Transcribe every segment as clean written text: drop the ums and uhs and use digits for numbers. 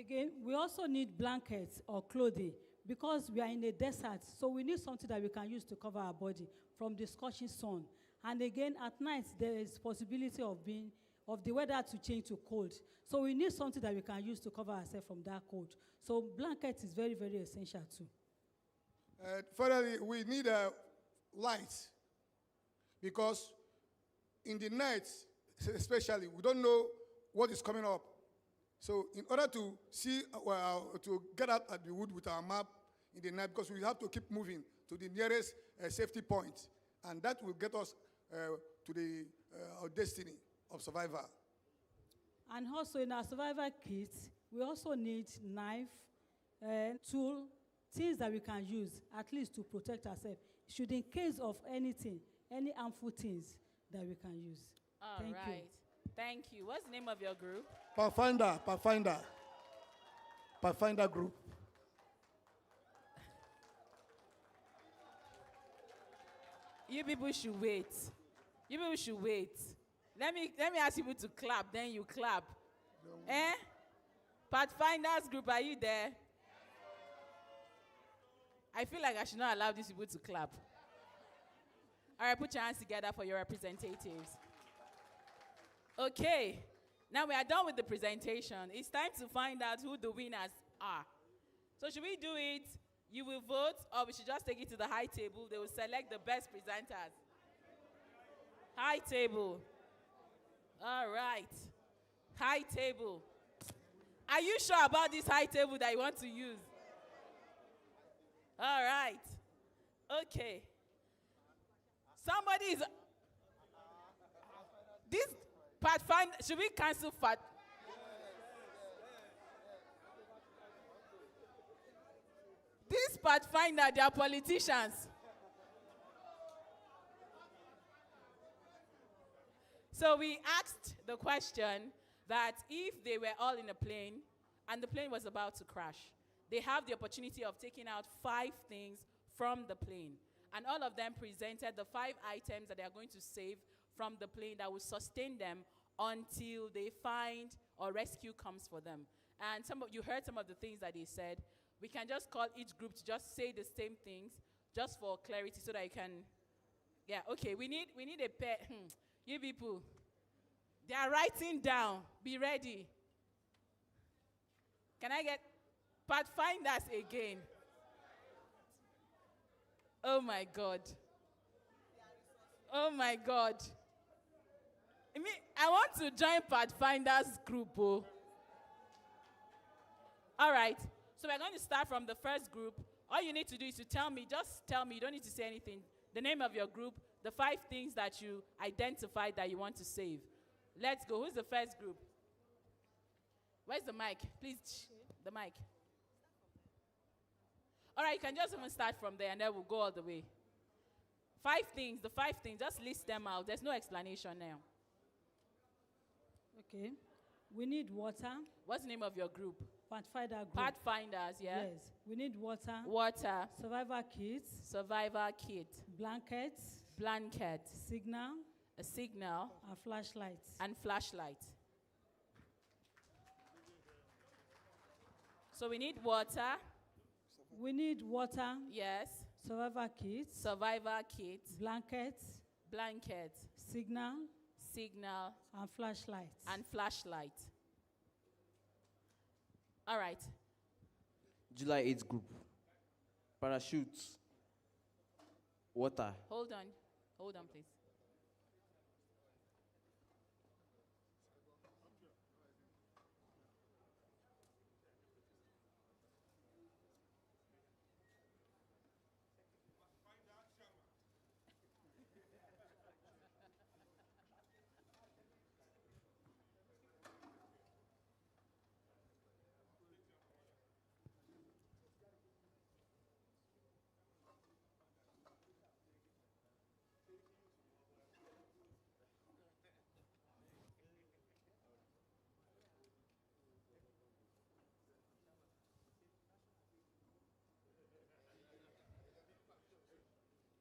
again, we also need blankets or clothing because we are in a desert. So we need something that we can use to cover our body from the scorching sun. And again, at night, there is possibility of the weather to change to cold. So we need something that we can use to cover ourselves from that cold. So blanket is very, very essential too. Further, we need light because in the night, especially, we don't know what is coming up. So in order to see, to get out at the wood with our map in the night, because we have to keep moving to the nearest safety point, and that will get us to our destiny of survival. And also in our survival kit, we also need knife, tool, things that we can use at least to protect ourselves. Should in case of anything, any harmful things that we can use. All right. Thank you. What's the name of your group? Pathfinder Group. You people should wait. You people should wait. Let me ask you to clap, then you clap. Pathfinders Group, are you there? I feel like I should not allow these people to clap. All right, put your hands together for your representatives. Okay, now we are done with the presentation. It's time to find out who the winners are. So should we do it? You will vote, or we should just take it to the high table. They will select the best presenters. High table. All right. High table. Are you sure about this high table that you want to use? All right. Okay. Somebody is... This Pathfinder... Should we cancel This Pathfinder, they are politicians. So we asked the question that if they were all in a plane and the plane was about to crash, they have the opportunity of taking out 5 things from the plane. And all of them presented the 5 items that they are going to save from the plane that will sustain them until they find or rescue comes for them. And you heard some of the things that they said. We can just call each group to just say the same things, just for clarity, so that you can, yeah, okay, we need a pair. You people, they are writing down. Be ready. Can I get Pathfinders again? Oh my God. Oh my God. I want to join Pathfinders group. Oh. All right. So we're going to start from the first group. All you need to do is to tell me, just tell me, you don't need to say anything, the name of your group, the 5 things that you identified that you want to save. Let's go. Who's the first group? Where's the mic? Please, the mic. All right, you can just even start from there and then we'll go all the way. 5 things, the 5 things, just list them out. There's no explanation now. Okay. We need water. What's the name of your group? Pathfinder Group. Pathfinders, yeah? Yes. We need water. Water. Survivor kit. Survivor kit. Blankets. Blanket. Signal. A signal. And flashlights. And flashlight. So we need water. We need water. Yes. Survivor kit. Survivor kit. Blankets. Blanket. Signal. Signal. And flashlight. And flashlight. All right. July 8th group. Parachutes. Water. Hold on. Hold on, please.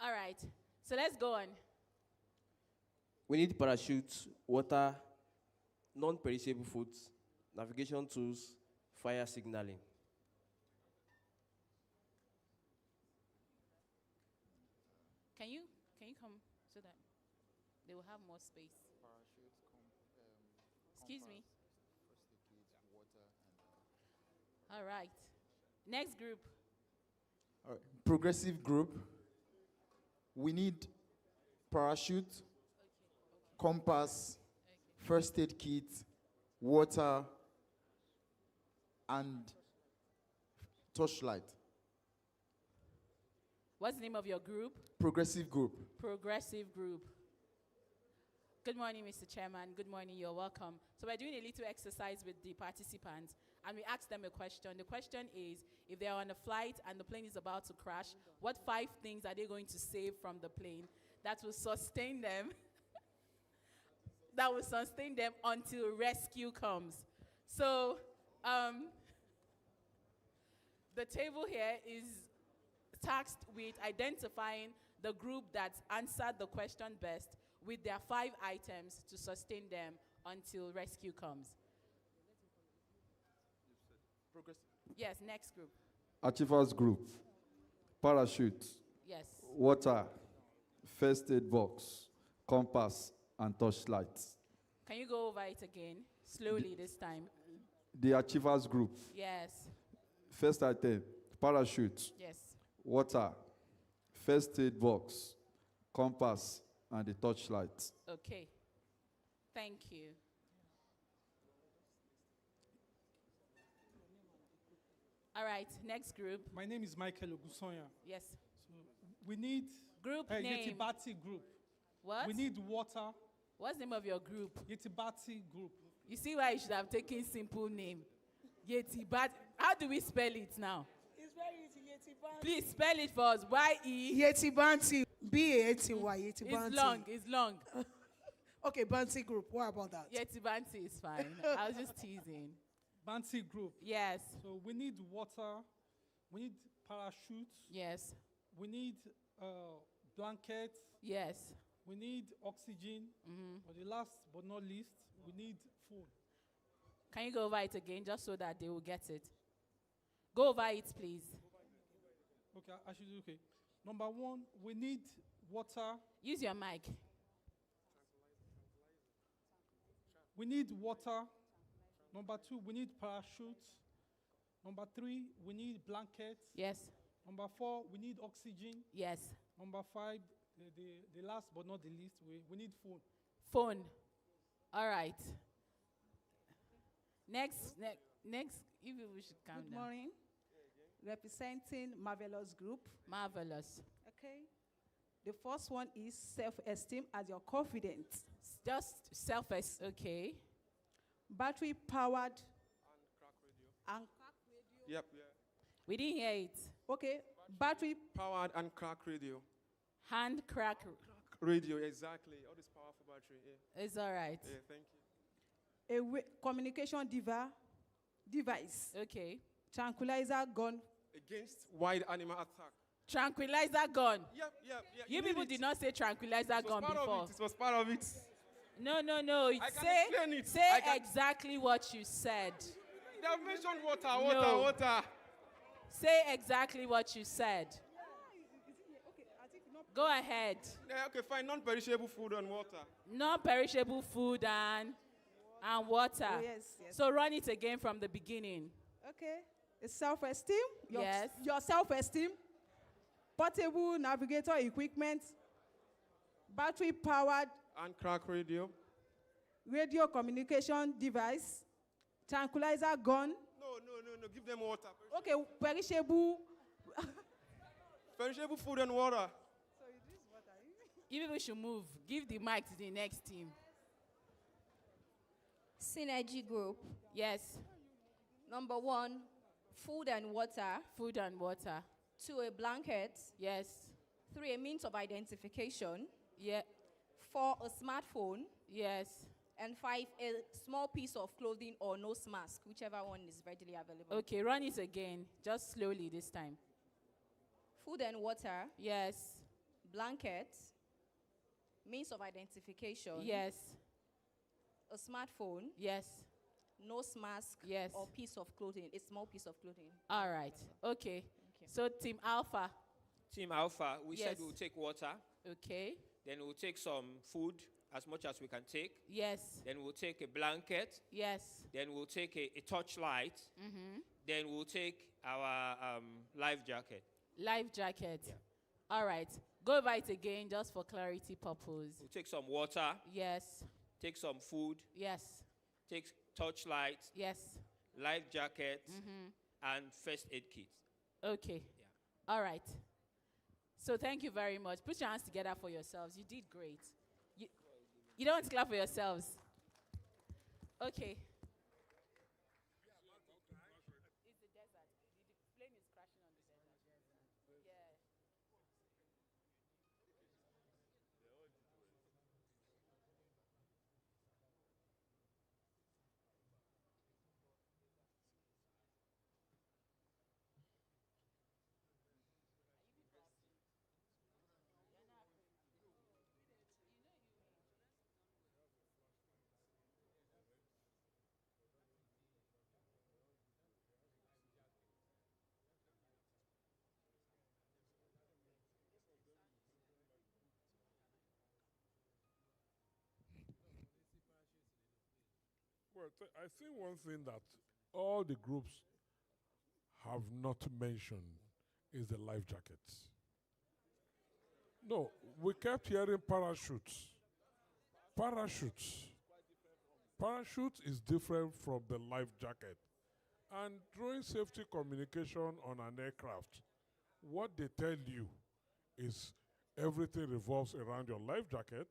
All right. So let's go on. We need parachutes, water, non-perishable foods, navigation tools, Fire signaling. Can you come so that they will have more space? Excuse me. All right. Next group. All right. Progressive group. We need parachute, compass, first aid kit, water, and torchlight. What's the name of your group? Progressive group. Progressive group. Good morning, Mr. Chairman. Good morning. You're welcome. So we're doing a little exercise with the participants, and we asked them a question. The question is, if they're on a flight and the plane is about to crash, what 5 things are they going to save from the plane that will sustain them, that will sustain them until rescue comes? So the table here is tasked with identifying the group that answered the question best with their 5 items to sustain them until rescue comes. Yes, next group. Achievers group. Parachute. Yes. Water. First aid box. Compass and torchlight. Can you go over it again? Slowly this time. The Achievers group. Yes. First item. Parachute. Yes. Water. First aid box. Compass and the torchlight. Okay. Thank you. All right, next group. My name is Michael Ogusonya. Yes. So we need Group name. Yetibati group. What? We need water. What's the name of your group? Yetibati group. You see why you should have taken simple name. Yetibat. How do we spell it now? It's very easy. Yetibanti. Please spell it for us. Y-E. Yetibanti. B-A-T-Y. Yetibanti. It's long. It's long. Okay, Banti group. What about that? Yetibanti is fine. I was just teasing. Banti group. Yes. So we need water. We need parachute. Yes. We need blanket. Yes. We need oxygen. But the last but not least, we need food. Can you go over it again just so that they will get it? Go over it, please. Okay, I should do okay. Number 1, we need water. Use your mic. We need water. Number 2, we need parachute. Number 3, we need blanket. Yes. Number 4, we need oxygen. Yes. Number 5, the last but not the least, we need food. Phone. All right. Next, if we should count Good down. morning. Representing Marvelous Group. Marvelous. Okay. The first one is self-esteem as your confidence. Just self-esteem. Okay. Battery powered and crack radio. Yep. We didn't hear it. Okay. Battery Powered and crack radio. Hand crack. Radio, exactly. All this powerful battery. Yeah. It's all right. Yeah, thank you. communication device. Okay. Tranquilizer gun. Against wild animal attack. Tranquilizer gun. Yep. You people did not say tranquilizer gun before. It was part of it. No. I can explain it. Say exactly what you said. They have mentioned water. No. Water. Say exactly what you said. Go ahead. Yeah, okay, fine. Non-perishable food and water. Non-perishable food and water. Oh, yes. So run it again from the beginning. Okay. It's self-esteem. Yes. Your self-esteem. Portable navigator equipment. Battery powered And crack radio. radio communication device. Tranquilizer gun. No. Give them water. Okay, perishable. Perishable food and water. You people should move. Give the mic to the next team. Synergy group. Yes. Number 1, food and water. Food and water. 2, a blanket. Yes. 3, a means of identification. Yeah. 4, a smartphone. Yes. And 5, a small piece of clothing or nose mask, whichever one is readily available. Okay, run it again. Just slowly this time. Food and water. Yes. Blanket. Means of identification. Yes. A smartphone. Yes. nose mask, Yes. or piece of clothing, a small piece of clothing. All right. Okay. you. So Team Alpha. Team Alpha, we said Yes. we'll take water, Okay. then we'll take some food, as much as we can take. Yes. Then we'll take a blanket. Yes. Then we'll take a torchlight. Then we'll take our life jacket. Life jacket. Yeah. All right. Go over it again just for clarity purpose. We'll take some water, Yes. take some food, Yes. take torchlight, Yes. life jacket, and first aid kit. Okay. All right. So thank you very much. Put your hands together for yourselves. You did great. You don't want to clap for yourselves. Okay. It's the desert. The plane is crashing on the desert. Yeah. Well, I think one thing that all the groups have not mentioned is the life jackets. No, we kept hearing parachutes. Parachutes. Parachute is different from the life jacket. And during safety communication on an aircraft, what they tell you is everything revolves around your life jacket,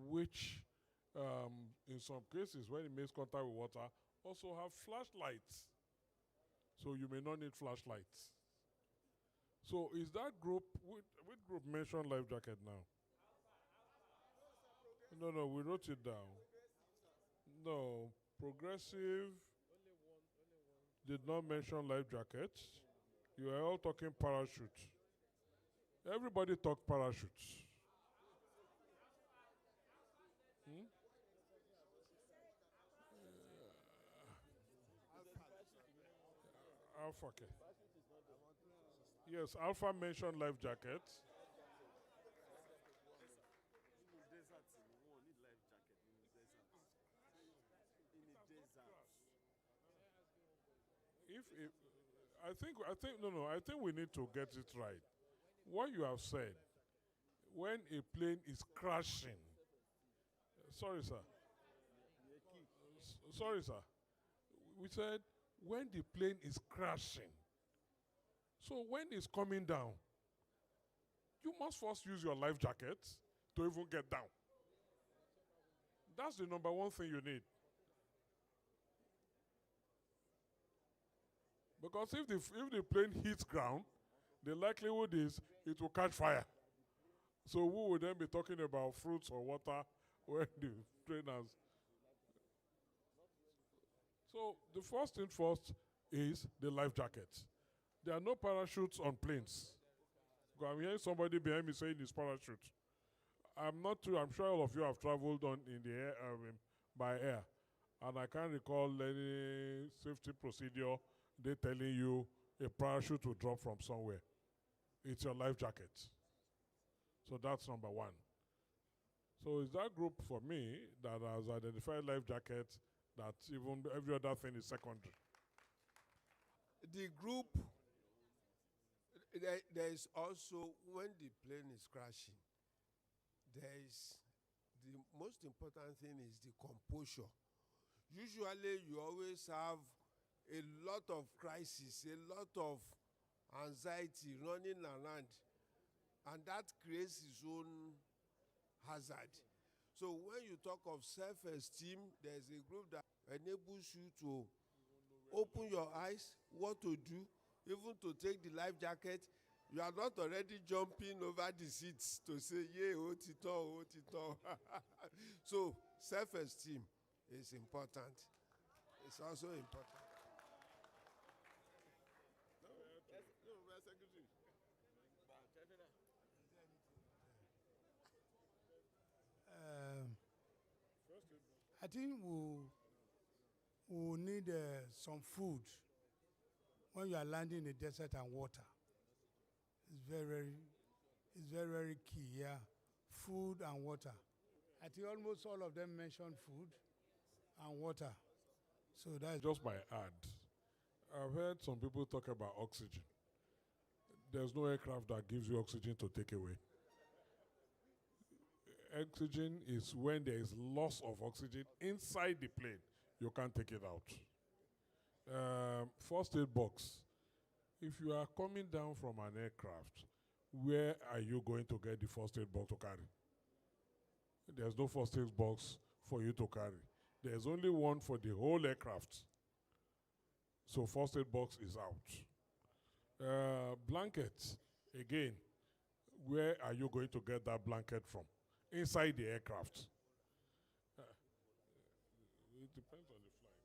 which in some cases, when it makes contact with water, also have flashlights. So you may not need flashlights. So is that group, which group mentioned life jacket now? No, we wrote it down. No, Progressive did not mention life jackets. You are all talking parachutes. Everybody talked parachutes. Alpha. Okay. Yes, Alpha mentioned life jackets. If I think we need to get it right. What you have said, when a plane is crashing, sorry sir, sorry sir, we said when the plane is crashing. So when it's coming down, you must first use your life jacket to even get down. That's the number one thing you need. Because if the plane hits ground, the likelihood is it will catch fire. So we would then be talking about fruits or water when the plane has. So the first thing first is the life jacket. There are no parachutes on planes. I'm hearing somebody behind me saying it's parachute. I'm sure all of you have traveled in the air, by air. And I can't recall any safety procedure they telling you a parachute will drop from somewhere. It's your life jacket. So that's number one. So it's that group for me that has identified life jackets that even every other thing is secondary. The group, there is also, when the plane is crashing, there is, the most important thing is the composure. Usually you always have a lot of crisis, a lot of anxiety running around, and that creates its own hazard. So when you talk of self-esteem, there's a group that enables you to open your eyes, what to do, even to take the life jacket. You are not already jumping over the seats to say, yeah, hold it on, hold it on. So self-esteem is important. It's also important. I think we will need some food when you are landing in the desert and water. It's very, very key, yeah. Food and water. I think almost all of them mentioned food and water. So that's Just my add. I've heard some people talk about oxygen. There's no aircraft that gives you oxygen to take away. Oxygen is when there is loss of oxygen inside the plane. You can't take it out. First aid box. If you are coming down from an aircraft, where are you going to get the first aid box to carry? There's no first aid box for you to carry. There's only one for the whole aircraft. So first aid box is out. Blankets, again, where are you going to get that blanket from? Inside the aircraft. It depends on the flight.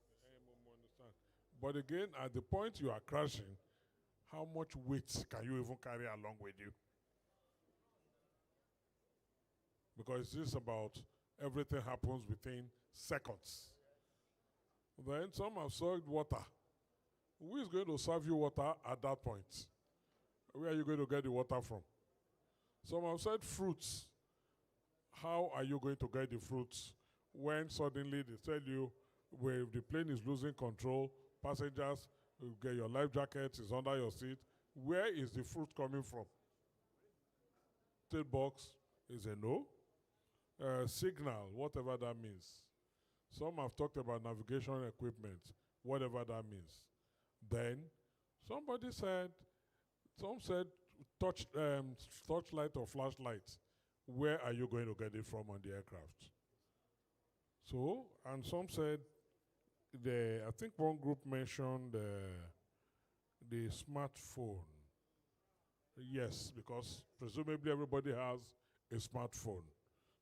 Understand. But again, at the point you are crashing, how much weight can you even carry along with you? Because this about everything happens within seconds. Then some have served water. Who is going to serve you water at that point? Where are you going to get the water from? Some have said fruits. How are you going to get the fruits when suddenly they tell you, well, if the plane is losing control, passengers, you get your life jacket, is under your seat. Where is the fruit coming from? Tail box is a no. Signal, whatever that means. Some have talked about navigation equipment, whatever that means. Then somebody said, some said torchlight or flashlight. Where are you going to get it from on the aircraft? So, and some said, I think one group mentioned the smartphone. Yes, because presumably everybody has a smartphone.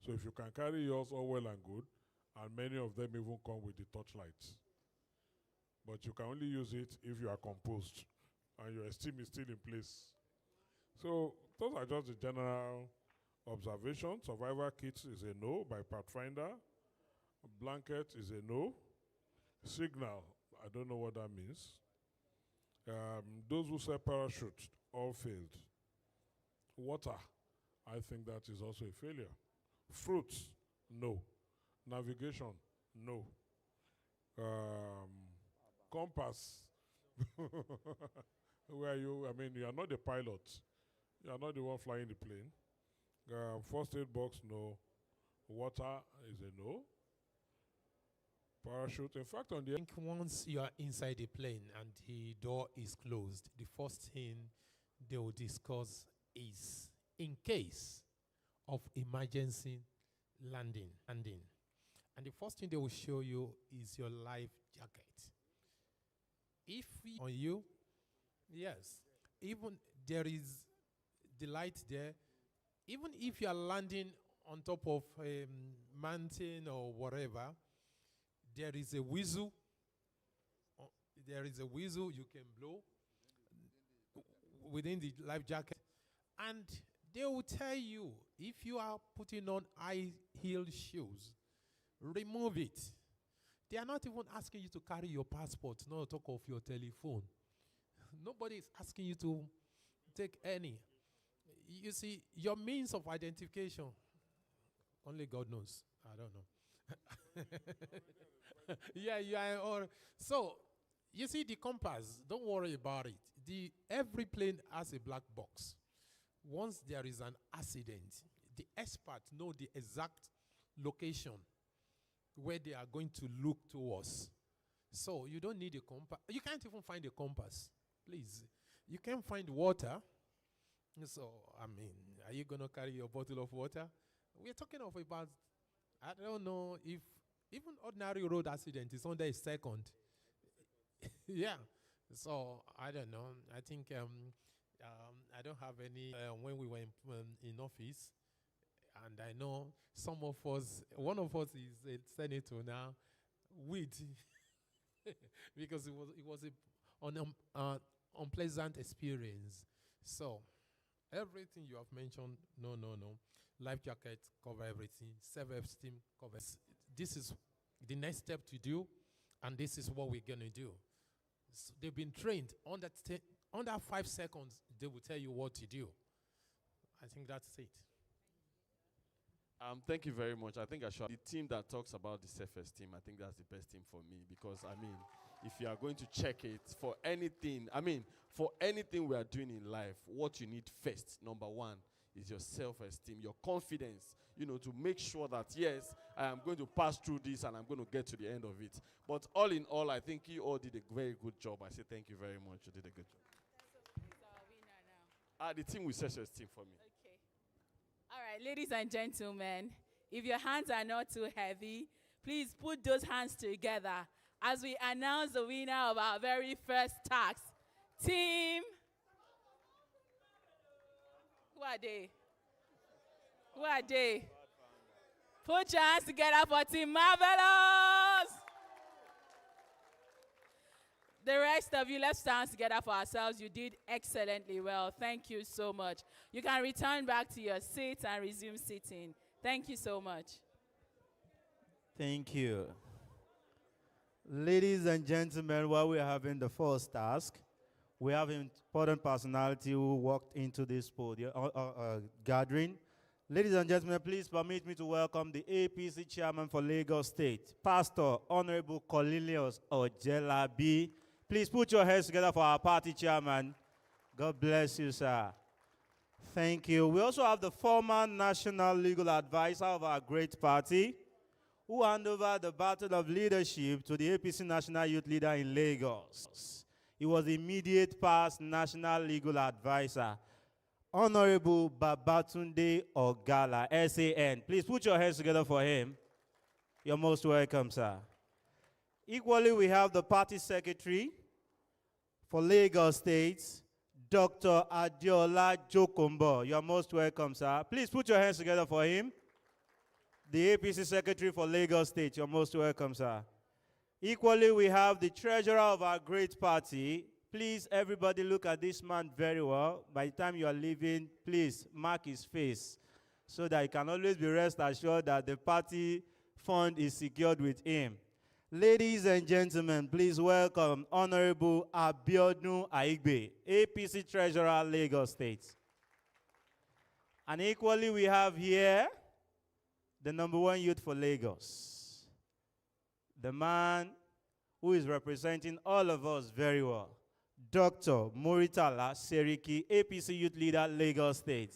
So if you can carry yours, all well and good, and many of them even come with the torchlights. But you can only use it if you are composed and your esteem is still in place. So those are just the general observations. Survivor kits is a no by Pathfinder. Blanket is a no. Signal, I don't know what that means. Those who say parachute, all failed. Water, I think that is also a failure. Fruits, no. Navigation, no. Compass, where you, I mean, you are not the pilot. You are not the one flying the plane. First aid box, no. Water is a no. Parachute, in fact, on the... I think once you are inside the plane and the door is closed, the first thing they will discuss is in case of emergency landing. And the first thing they will show you is your life jacket. If on you, yes, even there is the light there, even if you are landing on top of a mountain or whatever, there is a whistle. There is a whistle you can blow within the life jacket. And they will tell you, if you are putting on high-heeled shoes, remove it. They are not even asking you to carry your passport, not talk of your telephone. Nobody is asking you to take any. You see, your means of identification, only God knows. I don't know. Yeah. So, you see the compass, don't worry about it. Every plane has a black box. Once there is an accident, the experts know the exact location where they are going to look towards. So you don't need a compass. You can't even find a compass. Please. You can find water. So, I mean, are you going to carry your bottle of water? We're talking of about, I don't know if even ordinary road accident is under a second. Yeah. So, I don't know. I think I don't have any, when we were in office, and I know some of us, one of us is a senator now, because it was an unpleasant experience. So, everything you have mentioned, no. Life jacket cover everything. Self-esteem covers. This is the next step to do. And this is what we're going to do. So they've been trained. Under 5 seconds, they will tell you what to do. I think that's it. Thank you very much. I think I should. The team that talks about the self-esteem, I think that's the best team for me because, if you are going to check it for anything, for anything we are doing in life, what you need first, number one, is your self-esteem, your confidence, to make sure that, yes, I am going to pass through this and I'm going to get to the end of it. But all in all, I think you all did a very good job. I say thank you very much. You did a good job. The team will self-esteem for me. Okay. All right, ladies and gentlemen, if your hands are not too heavy, please put those hands together as we announce the winner of our very first task. Team. Who are they? Who are they? Put your hands together for Team Marvelous. The rest of you, let's stand together for ourselves. You did excellently well. Thank you so much. You can return back to your seats and resume sitting. Thank you so much. Thank you. Ladies and gentlemen, while we're having the first task, we have an important personality who walked into this podium, gathering. Ladies and gentlemen, please permit me to welcome the APC chairman for Lagos State, Pastor Honorable Cornelius Ojelabi. Please put your hands together for our party chairman. God bless you, sir. Thank you. We also have the former national legal advisor of our great party, who handed over the baton of leadership to the APC national youth leader in Lagos. He was the immediate past national legal advisor, Honorable Babatunde Ogala, SAN. Please put your hands together for him. You're most welcome, sir. Equally, we have the party secretary for Lagos State, Dr. Adiola Jokombo. You're most welcome, sir. Please put your hands together for him. The APC secretary for Lagos State. You're most welcome, sir. Equally, we have the treasurer of our great party. Please, everybody look at this man very well. By the time you are leaving, please mark his face so that you can always be rest assured that the party fund is secured with him. Ladies and gentlemen, please welcome Honorable Abiodun Aigbe, APC Treasurer, Lagos State. And equally, we have here the #1 youth for Lagos, the man who is representing all of us very well, Dr. Muritala Seriki, APC Youth Leader, Lagos State.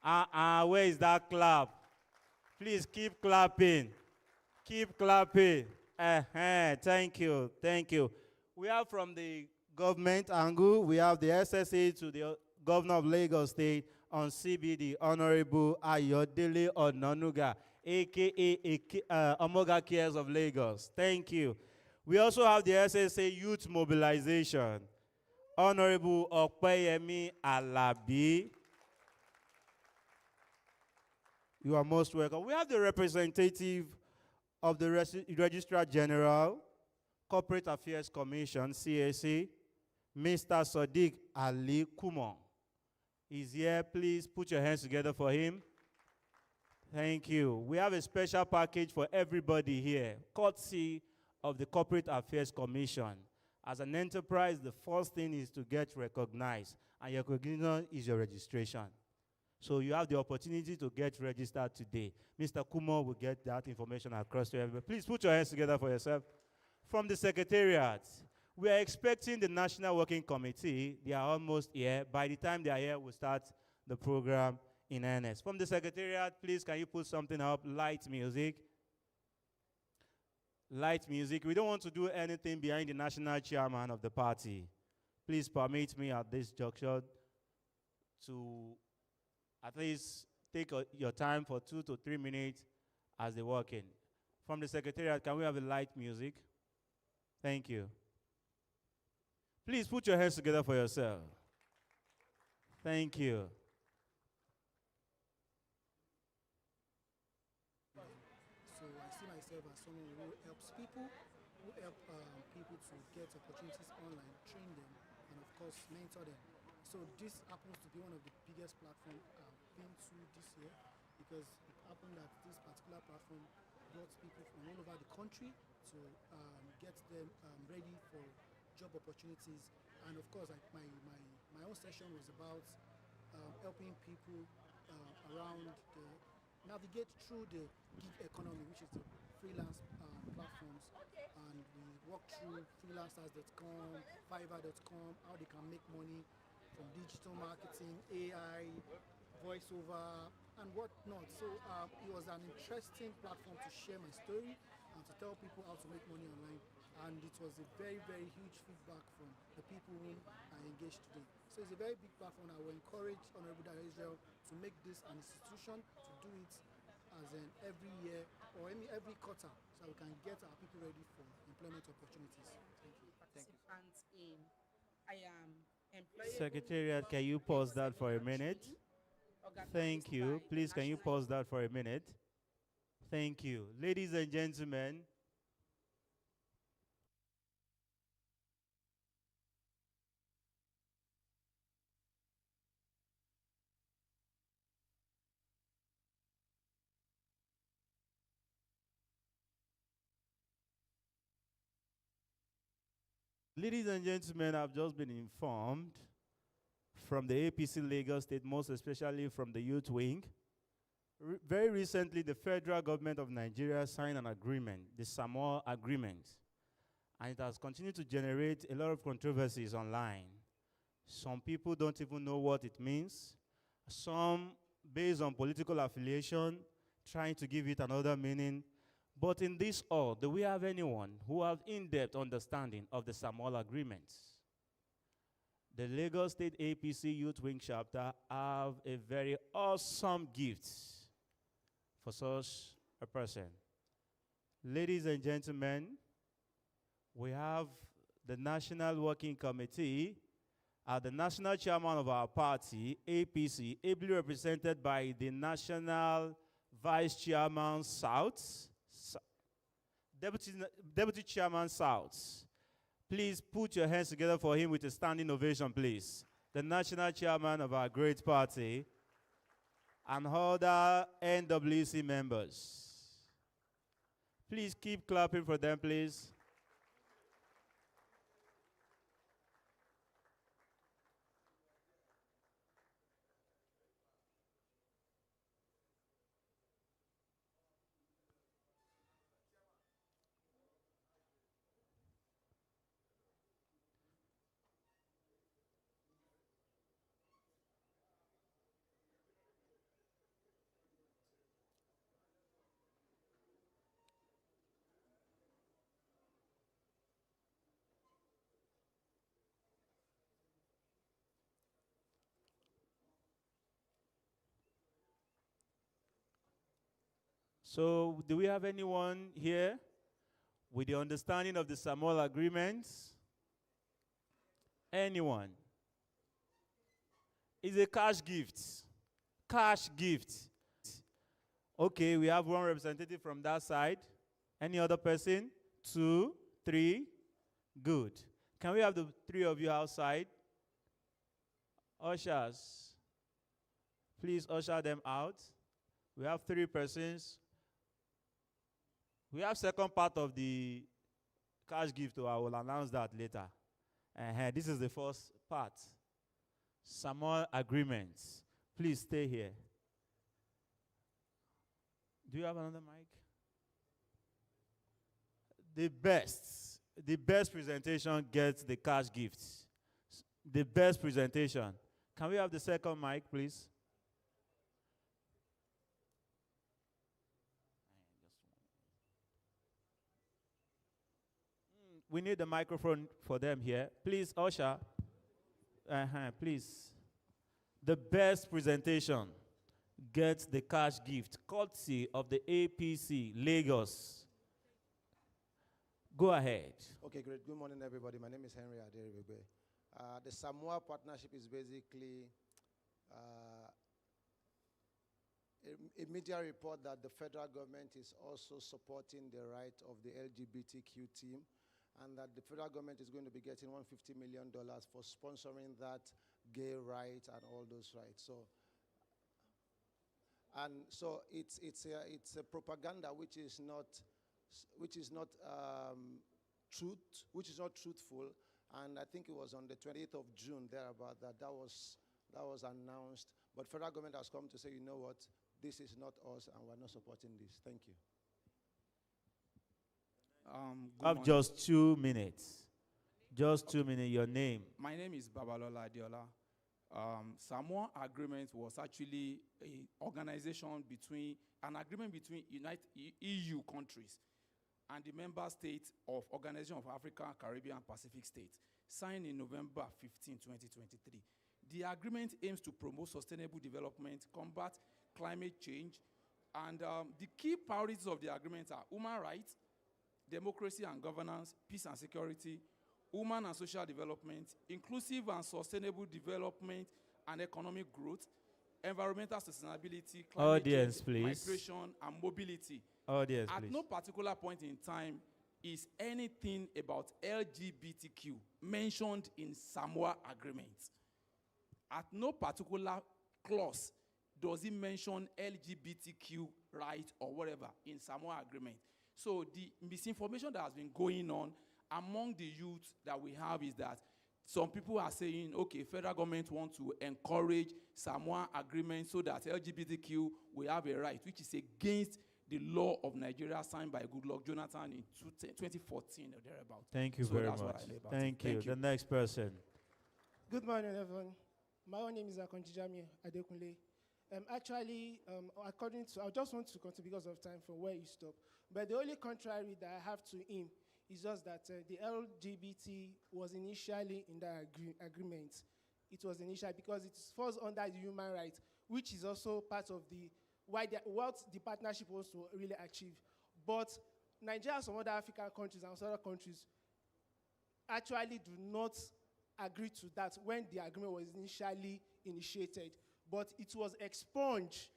Where is that clap? Please keep clapping. Keep clapping. Thank you. Thank you. We have from the government angle, we have the SSA to the Governor of Lagos State on CBD, Honorable Ayodele Onanuga, a.k.a. Omoga Cares of Lagos. Thank you. We also have the SSA Youth Mobilization, Honorable Okpeyemi Alabi. You are most welcome. We have the representative of the Registrar General, Corporate Affairs Commission, CAC, Mr. Sadiq Ali Kumon. He's here. Please put your hands together for him. Thank you. We have a special package for everybody here, courtesy of the Corporate Affairs Commission. As an enterprise, the first thing is to get recognized, and your recognition is your registration. So you have the opportunity to get registered today. Mr. Kumar will get that information across to everybody. Please put your hands together for yourself. From the Secretariat, we are expecting the National Working Committee. They are almost here. By the time they are here, we'll start the program in earnest. From the Secretariat, please, can you put something up? Light music. Light music. We don't want to do anything behind the national chairman of the party. Please permit me at this juncture to at least take your time for 2 to 3 minutes as they walk in. From the Secretariat, can we have a light music? Thank you. Please put your hands together for yourself. Thank you. So I see myself as someone who helps people, who help people to get opportunities online, train them, and of course mentor them. So this happens to be one of the biggest platforms I've been to this year, because it happened that this particular platform brought people from all over the country to get them ready for job opportunities. And of course, my own session was about helping people around navigate through the gig economy, which is the freelance platforms. And we walked through freelancers.com, Fiverr.com, how they can make money from digital marketing, AI, voiceover, and whatnot. So it was an interesting platform to share my story and to tell people how to make money online. And it was a very, very huge feedback from the people whom I engaged today. So it's a very big platform. I will encourage Honorable Dr. Israel to make this an institution, to do it as in every year or every quarter, so we can get our people ready for employment opportunities. Thank you. Participants in I am employable. Secretariat, can you pause that for a minute? Thank you. Please, can you pause that for a minute? Thank you. Ladies and gentlemen, I've just been informed from the APC Lagos State, most especially from the youth wing. Very recently, the federal government of Nigeria signed an agreement, the Samoa Agreement, and it has continued to generate a lot of controversies online. Some people don't even know what it means. Some, based on political affiliation, trying to give it another meaning. But in this all, do we have anyone who have in-depth understanding of the Samoa Agreement? The Lagos State APC Youth Wing Chapter have a very awesome gift for such a person. Ladies and gentlemen, we have the National Working Committee, the national chairman of our party, APC, ably represented by the National Vice Chairman South, Deputy Chairman South. Please put your hands together for him with a standing ovation, please. The national chairman of our great party and other NWC members. Please keep clapping for them, please. So, do we have anyone here with the understanding of the Samoa Agreements? Anyone? It's a cash gift. Cash gift. Okay, we have one representative from that side. Any other person? 2, 3. Good. Can we have the 3 of you outside? Ushers, please usher them out. We have 3 persons. We have second part of the cash gift, so I will announce that later. This is the first part. Samoa Agreements. Please stay here. Do you have another mic? The best presentation gets the cash gift. The best presentation. Can we have the second mic, please? We need a microphone for them here. Please, usher. Please. The best presentation gets the cash gift, courtesy of the APC Lagos. Go ahead. Okay, great. Good morning, everybody. My name is Henry Aderibigbe. The Samoa Partnership is basically a media report that the federal government is also supporting the right of the LGBTQ team, and that the federal government is going to be getting $150 million for sponsoring that gay right and all those rights. So And so it's a propaganda which is not truth, which is not truthful. And I think it was on the 28th of June thereabout that was announced. But federal government has come to say, you know what, this is not us, and we're not supporting this. Thank you. Good Have morning. just 2 minutes. Just 2 minutes. Your name. My name is Babalola Adiola. Samoa Agreement was actually an agreement between EU countries and the member states of Organization of African, Caribbean, and Pacific States, signed in November 15, 2023. The agreement aims to promote sustainable development, combat climate change, and the key priorities of the agreement are human rights, democracy and governance, peace and security, human and social development, inclusive and sustainable development and economic growth, environmental sustainability, climate Audience, change, please. migration, and mobility. Audience, At please. no particular point in time is anything about LGBTQ mentioned in Samoa Agreement. At no particular clause does it mention LGBTQ right or whatever in Samoa Agreement. So the misinformation that has been going on among the youth that we have is that some people are saying, okay, federal government want to encourage Samoa Agreement so that LGBTQ will have a right, which is against the law of Nigeria signed by Goodluck Jonathan in 2014 or thereabout. Thank you So very that's what much. I know about it. Thank you. The next person. Good morning, everyone. My own name is Akonjijami Adekunle. According to, I just want to continue because of time from where you stop. But the only contrary that I have to him is just that the LGBT was initially in the agreement. It was initial because it falls under the human rights, which is also part of what the partnership wants to really achieve. But Nigeria and some other African countries and some other countries actually do not agree to that when the agreement was initially initiated. But it was expunged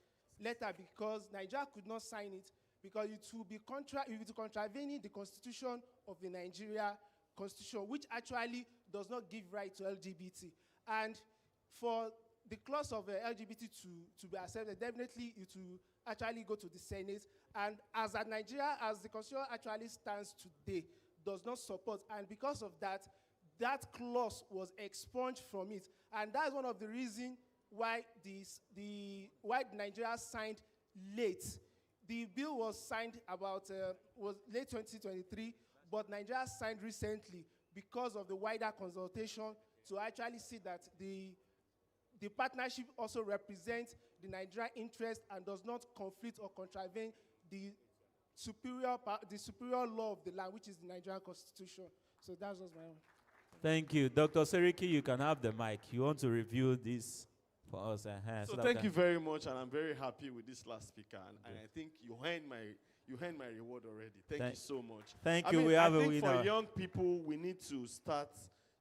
later because Nigeria could not sign it because it will be contravening the constitution of the Nigeria constitution, which actually does not give right to LGBT. And for the clause of LGBT to be accepted, definitely it will actually go to the Senate. And as a Nigeria, as the constitution actually stands today, does not support. And because of that, that clause was expunged from it. And that's one of the reasons why why Nigeria signed late. The bill was signed was late 2023, but Nigeria signed recently because of the wider consultation to actually see that the partnership also represents the Nigerian interest and does not conflict or contravene the superior law of the land, which is the Nigerian constitution. So that was my own. Thank you. Dr. Seriki, you can have the mic. You want to review this for us? So thank you very much, and I'm very happy with this last speaker, and I think you earned my reward already. Thank you so much. Thank you. We have a I think winner. for young people, we need to start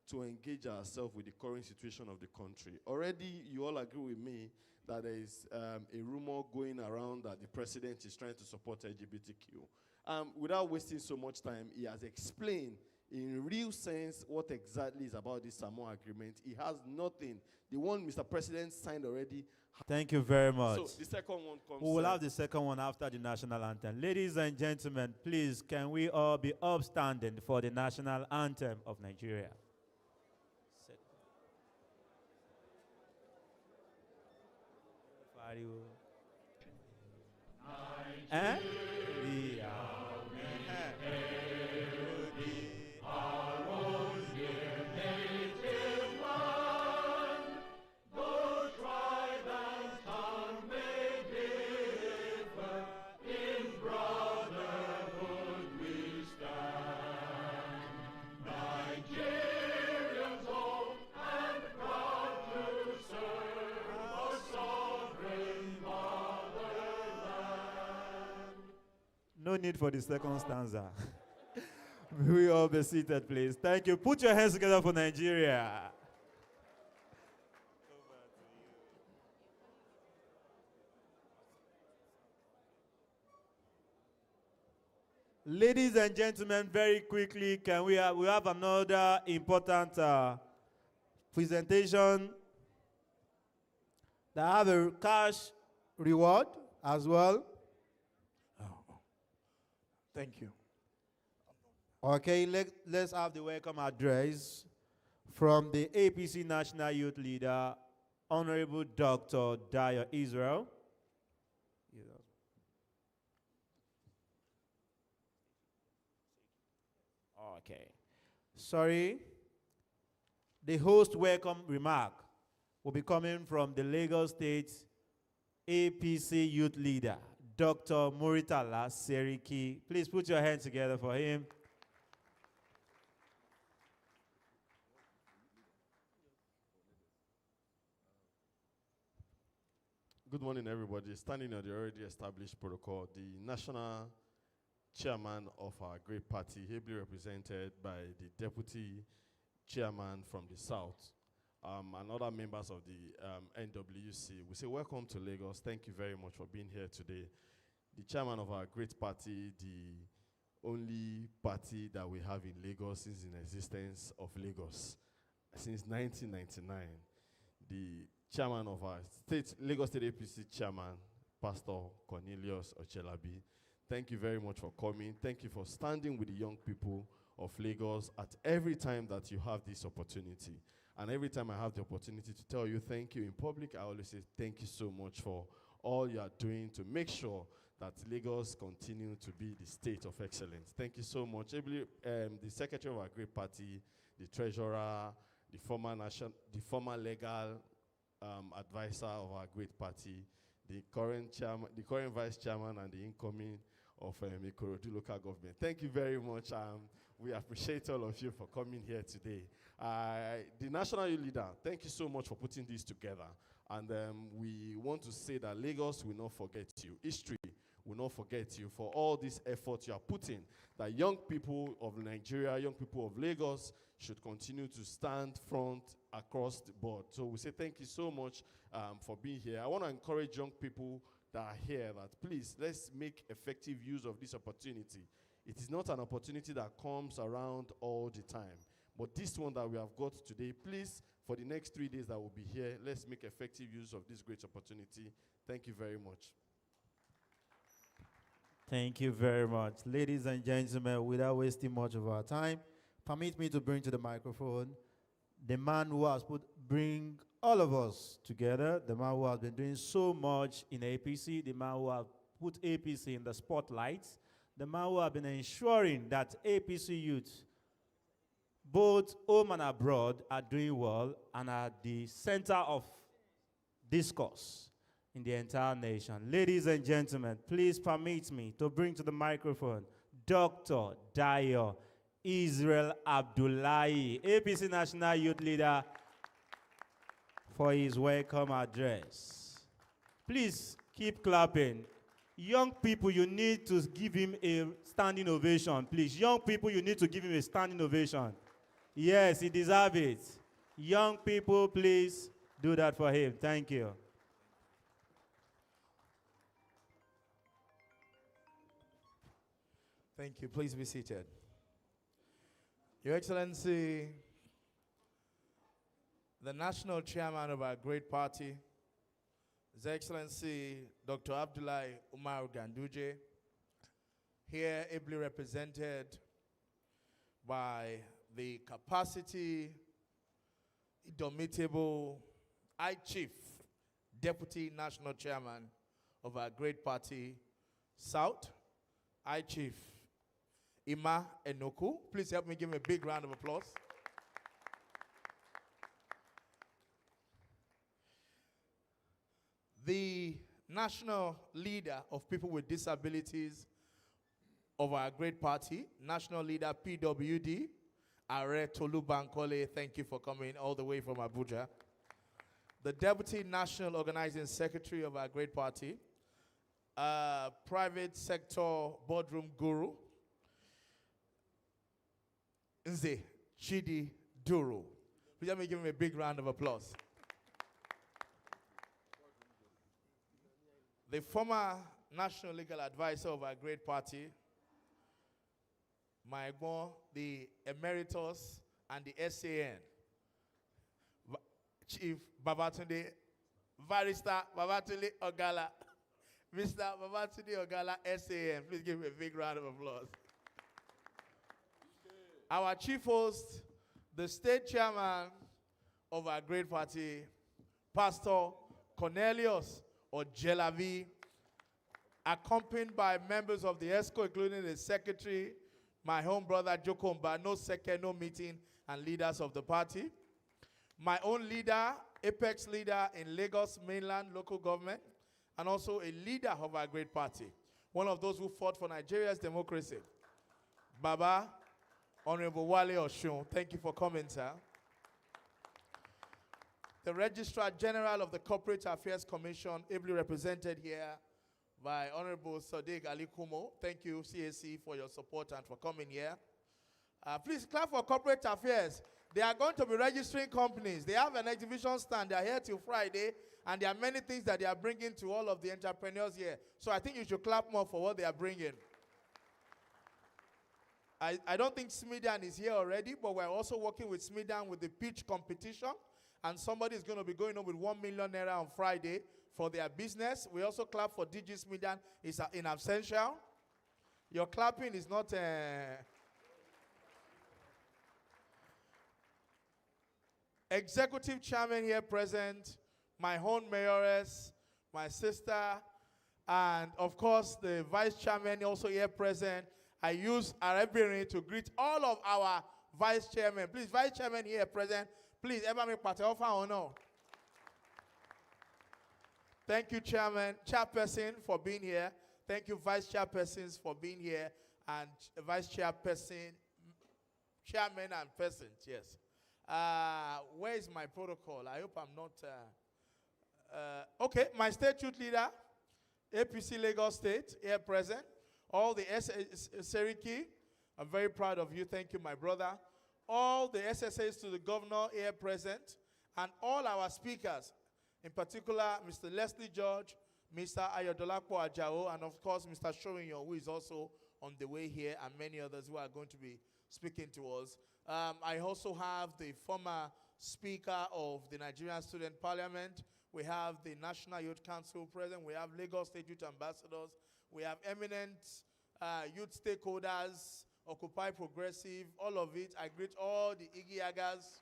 to engage ourselves with the current situation of the country. Already, you all agree with me that there is a rumor going around that the president is trying to support LGBTQ. Without wasting so much time, he has explained in real sense what exactly is about this Samoa Agreement. He has nothing. The one Mr. President signed already. Thank you very much. So the second one comes. We will have the second one after the national anthem. Ladies and gentlemen, please, can we all be upstanding for the national anthem of Nigeria? No need for the second stanza. We all be seated, please. Thank you. Put your hands together for Nigeria. Ladies and gentlemen, very quickly, can we have another important presentation that have a cash reward as well. Thank you. Okay, let's have the welcome address from the APC National Youth Leader, Honorable Dr. Dio Israel. Okay. Sorry. The host welcome remark will be coming from the Lagos State APC Youth Leader, Dr. Muritala Seriki. Please put your hands together for him. Good morning, everybody. Standing on the already established protocol, the national chairman of our great party, ably represented by the deputy chairman from the south, and other members of the NWC. We say welcome to Lagos. Thank you very much for being here today. The chairman of our great party, the only party that we have in Lagos since in existence of Lagos, since 1999. The chairman of our Lagos State APC chairman, Pastor Cornelius Ochelabi. Thank you very much for coming. Thank you for standing with the young people of Lagos at every time that you have this opportunity. And every time I have the opportunity to tell you thank you in public, I always say thank you so much for all you are doing to make sure that Lagos continue to be the state of excellence. Thank you so much. The secretary of our great party, the treasurer, the former legal advisor of our great party, the current chairman, the current vice chairman, and the incoming of Ikorodu local government. Thank you very much. We appreciate all of you for coming here today. The national youth leader, thank you so much for putting this together. And we want to say that Lagos will not forget you. History will not forget you for all this effort you are putting, that young people of Nigeria, young people of Lagos should continue to stand front across the board. So we say thank you so much for being here. I want to encourage young people that are here that please, let's make effective use of this opportunity. It is not an opportunity that comes around all the time. But this one that we have got today, please, for the next 3 days that we'll be here, let's make effective use of this great opportunity. Thank you very much. Thank you very much. Ladies and gentlemen, without wasting much of our time, permit me to bring to the microphone the man who has bring all of us together, the man who has been doing so much in APC, the man who has put APC in the spotlight, the man who has been ensuring that APC youth, both home and abroad, are doing well and are the center of discourse in the entire nation. Ladies and gentlemen, please permit me to bring to the microphone Dr. Dio Israel Abdullahi, APC National Youth Leader, for his welcome address. Please keep clapping. Young people, you need to give him a standing ovation, please. Young people, you need to give him a standing ovation. Yes, he deserves it. Young people, please do that for him. Thank you. Thank you. Please be seated. Your Excellency, the national chairman of our great party, His Excellency Dr. Abdullahi Umar Ganduje, here ably represented by the capacity, indomitable High Chief, Deputy National Chairman of our great party, South, High Chief Ima Enoku. Please help me give him a big round of applause. The national leader of people with disabilities of our great party, national leader PWD, Are Tolu Bankole, thank you for coming all the way from Abuja. The deputy national organizing secretary of our great party, private sector boardroom guru, Nze Chidi Duru. Please let me give him a big round of applause. The former national legal advisor of our great party, my Egbon, the emeritus and the SAN, Chief Babatunde, Barrister Babatunde Ogala. Mr. Babatunde Ogala, SAM. Please give him a big round of applause. Our chief host, the state chairman of our great party, Pastor Cornelius Ojelavi, accompanied by members of the ESCO, including the secretary, my home brother Jokomba, no second, no meeting, and leaders of the party. My own leader, apex leader in Lagos mainland local government, and also a leader of our great party, one of those who fought for Nigeria's democracy. Baba, Honorable Wale Oshun, thank you for coming, sir. The Registrar General of the Corporate Affairs Commission, ably represented here by Honorable Sadiq Ali Kumo. Thank you, CAC, for your support and for coming here. Please clap for Corporate Affairs. They are going to be registering companies. They have an exhibition stand. They are here till Friday, and there are many things that they are bringing to all of the entrepreneurs here. So I think you should clap more for what they are bringing. I don't think Smidan is here already, but we're also working with Smidan with the pitch competition, and somebody is going to be going on with 1 million naira on Friday for their business. We also clap for DG Smidan. It's in absentia. Your clapping is not... Executive chairman here present, my own mayoress, my sister, and of course the vice chairman also here present. I use Arabian to greet all of our vice chairmen. Please, vice chairman here present, please, ever make part of our honor. Thank you, chairperson for being here. Thank you, vice chairpersons for being here, and vice chairperson, chairman and persons, yes. Where is my protocol? I hope I'm not... okay, my state youth leader, APC Lagos State, here present. All the Seriki, I'm very proud of you. Thank you, my brother. All the SSAs to the governor here present. And all our speakers, in particular, Mr. Leslie George, Mr. Ayodolapo Ajao, and of course, Mr. Shorinyo, who is also on the way here, and many others who are going to be speaking to us. I also have the former Speaker of the Nigerian Student Parliament. We have the National Youth Council present. We have Lagos State Youth Ambassadors. We have eminent youth stakeholders, Occupy Progressive, all of it. I greet all the Igiagas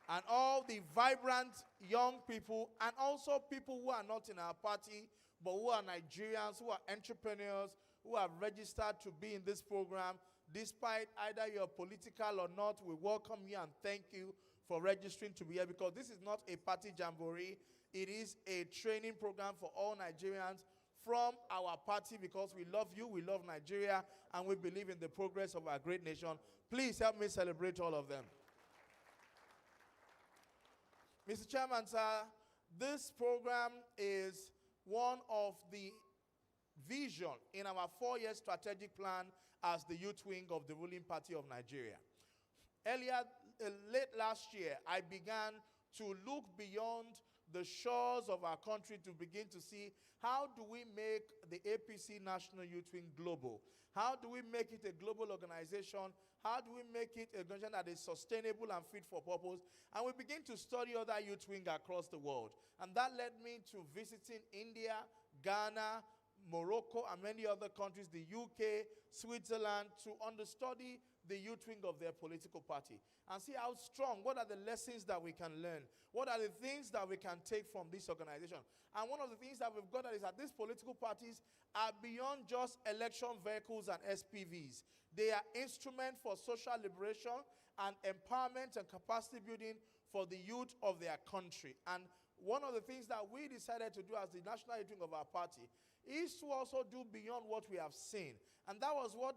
and all the vibrant young people, and also people who are not in our party, but who are Nigerians, who are entrepreneurs, who have registered to be in this program. Despite either you're political or not, we welcome you and thank you for registering to be here, because this is not a party jamboree. It is a training program for all Nigerians from our party, because we love you, we love Nigeria, and we believe in the progress of our great nation. Please help me celebrate all of them. Mr. Chairman, sir, this program is one of the vision in our 4-year strategic plan as the youth wing of the ruling party of Nigeria. Late last year, I began to look beyond the shores of our country to begin to see how do we make the APC National Youth Wing global? How do we make it a global organization? How do we make it a organization that is sustainable and fit for purpose? And we begin to study other youth wings across the world. And that led me to visiting India, Ghana, Morocco, and many other countries, the UK, Switzerland, to understudy the youth wing of their political party and see how strong, what are the lessons that we can learn, what are the things that we can take from this organization. And one of the things that we've got is that these political parties are beyond just election vehicles and SPVs. They are instruments for social liberation and empowerment and capacity building for the youth of their country. And one of the things that we decided to do as the national youth wing of our party is to also do beyond what we have seen. And that was what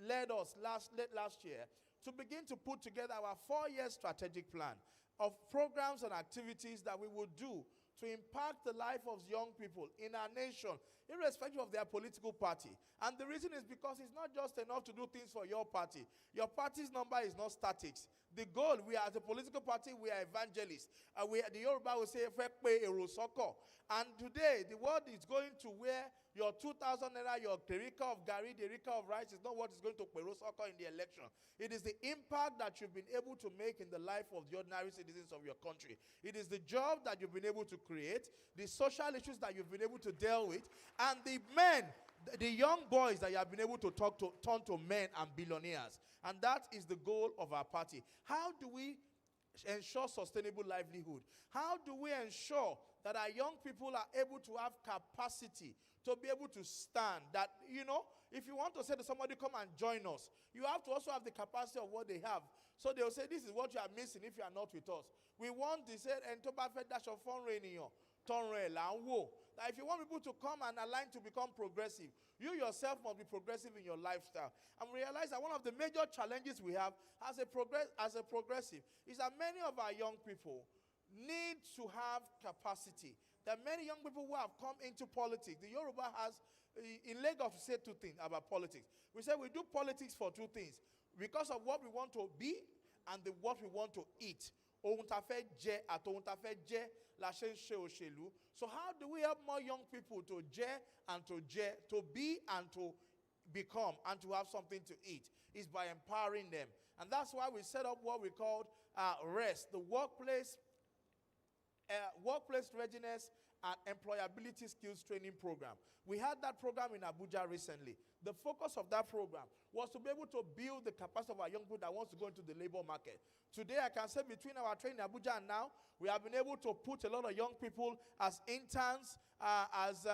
led us late last year to begin to put together our 4-year strategic plan of programs and activities that we would do to impact the life of young people in our nation, irrespective of their political party. And the reason is because it's not just enough to do things for your party. Your party's number is not statics. The goal, we are as a political party, we are evangelists. The Yoruba will say, "Fekpe ero soko." And today, the world is going to where your 2,000 naira, your derika of gari, derika of rice is not what is going to pero soko in the election. It is the impact that you've been able to make in the life of the ordinary citizens of your country. It is the job that you've been able to create, the social issues that you've been able to deal with, and the men, the young boys that you have been able to turn to men and billionaires. And that is the goal of our party. How do we ensure sustainable livelihood? How do we ensure that our young people are able to have capacity to be able to stand? That, if you want to say to somebody, come and join us, you have to also have the capacity of what they have. So they'll say, this is what you are missing if you are not with us. We want to say, and to dash of fun that if you want people to come and align to become progressive, you yourself must be progressive in your lifestyle. And we realize that one of the major challenges we have as a progressive is that many of our young people need to have capacity. There are many young people who have come into politics. The Yoruba has, in Lagos, we say two things about politics. We say we do politics for two things. Because of what we want to be and what we want to eat. So how do we help more young people to be and to become and to have something to eat? Is by empowering them. And that's why we set up what we called REST, the workplace readiness and employability skills training program. We had that program in Abuja recently. The focus of that program was to be able to build the capacity of our young people that wants to go into the labor market. Today, I can say between our training in Abuja and now, we have been able to put a lot of young people as interns, as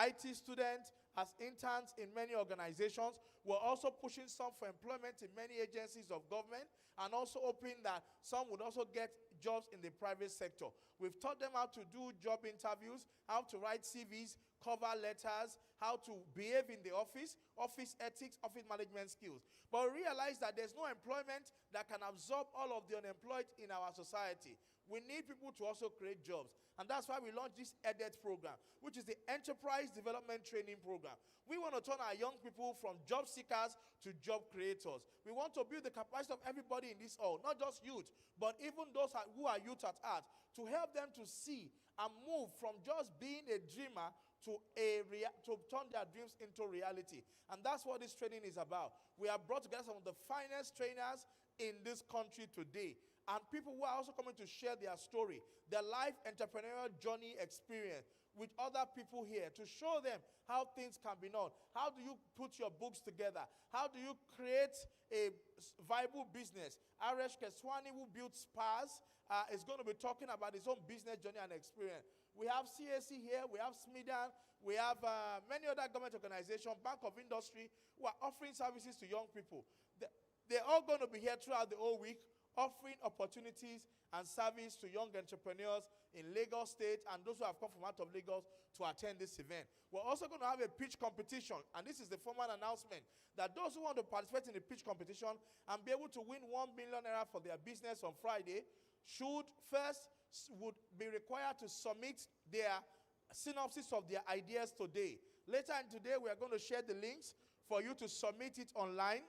IT students, as interns in many organizations. We're also pushing some for employment in many agencies of government, and also hoping that some would also get jobs in the private sector. We've taught them how to do job interviews, how to write CVs, cover letters, how to behave in the office ethics, office management skills. But we realize that there's no employment that can absorb all of the unemployed in our society. We need people to also create jobs. And that's why we launched this EDET program, which is the Enterprise Development Training Program. We want to turn our young people from job seekers to job creators. We want to build the capacity of everybody in this hall, not just youth, but even those who are youth at heart, to help them to see and move from just being a dreamer to turn their dreams into reality. And that's what this training is about. We have brought together some of the finest trainers in this country today, and people who are also coming to share their story, their life entrepreneurial journey experience with other people here, to show them how things can be done. How do you put your books together? How do you create a viable business? Aresh Keswani, who built spas, is going to be talking about his own business journey and experience. We have CAC here, we have SMIDAN, we have many other government organizations, Bank of Industry, who are offering services to young people. They're all going to be here throughout the whole week, offering opportunities and service to young entrepreneurs in Lagos State and those who have come from out of Lagos to attend this event. We're also going to have a pitch competition, and this is the formal announcement, that those who want to participate in the pitch competition and be able to win 1 million naira for their business on Friday would be required to submit their synopsis of their ideas today. Later in today, we are going to share the links for you to submit it online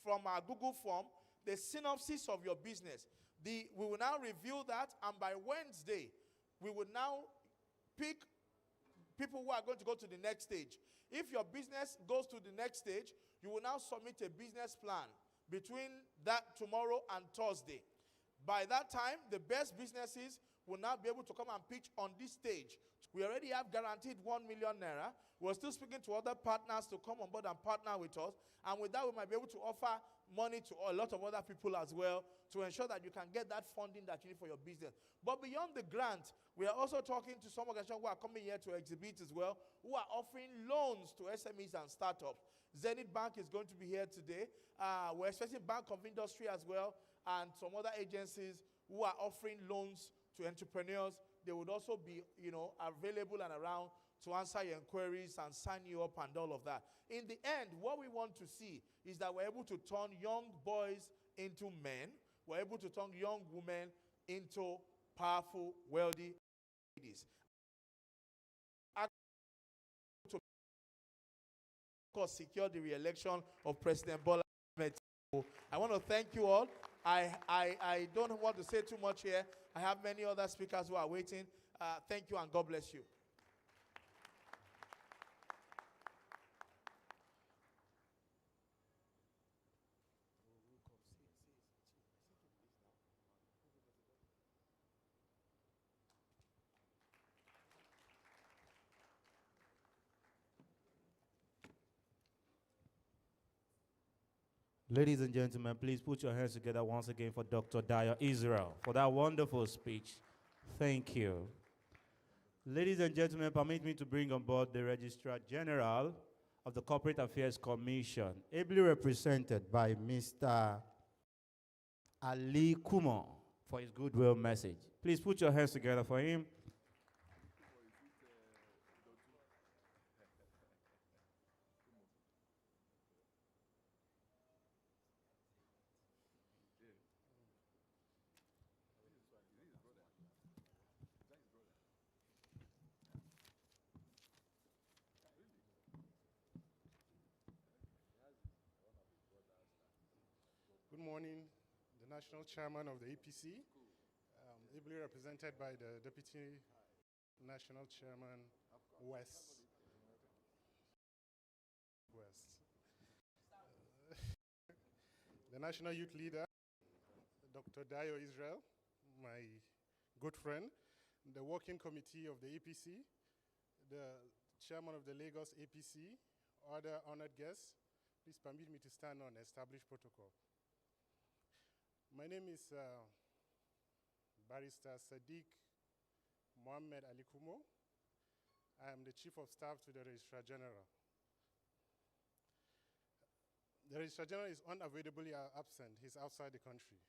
from our Google form, the synopsis of your business. We will now review that, and by Wednesday, we will now pick people who are going to go to the next stage. If your business goes to the next stage, you will now submit a business plan between that tomorrow and Thursday. By that time, the best businesses will now be able to come and pitch on this stage. We already have guaranteed 1 million naira. We're still speaking to other partners to come on board and partner with us. And with that, we might be able to offer money to a lot of other people as well to ensure that you can get that funding that you need for your business. But beyond the grant, we are also talking to some organizations who are coming here to exhibit as well, who are offering loans to SMEs and startups. Zenith Bank is going to be here today. We're expecting Bank of Industry as well, and some other agencies who are offering loans to entrepreneurs. They would also be, available and around to answer your inquiries and sign you up and all of that. In the end, what we want to see is that we're able to turn young boys into men. We're able to turn young women into powerful, wealthy ladies. course, secure the re-election of President Bola Ahmed Tinubu. I want to thank you all. I don't want to say too much here. I have many other speakers who are waiting. Thank you and God bless you. Ladies and gentlemen, please put your hands together once again for Dr. Dio Israel for that wonderful speech. Thank you. Ladies and gentlemen, permit me to bring on board the Registrar General of the Corporate Affairs Commission, ably represented by Mr. Ali Kumo, for his goodwill message. Please put your hands together for him. Good morning, the National Chairman of the APC, ably represented by the Deputy National Chairman, West. The National Youth Leader, Dr. Dio Israel, my good friend, the Working Committee of the APC, the Chairman of the Lagos APC, other honored guests, please permit me to stand on established protocol. My name is Barrister Sadiq Mohammed Ali Kumo. I am the Chief of Staff to the Registrar General. The Registrar General is unavoidably absent. He's outside the country.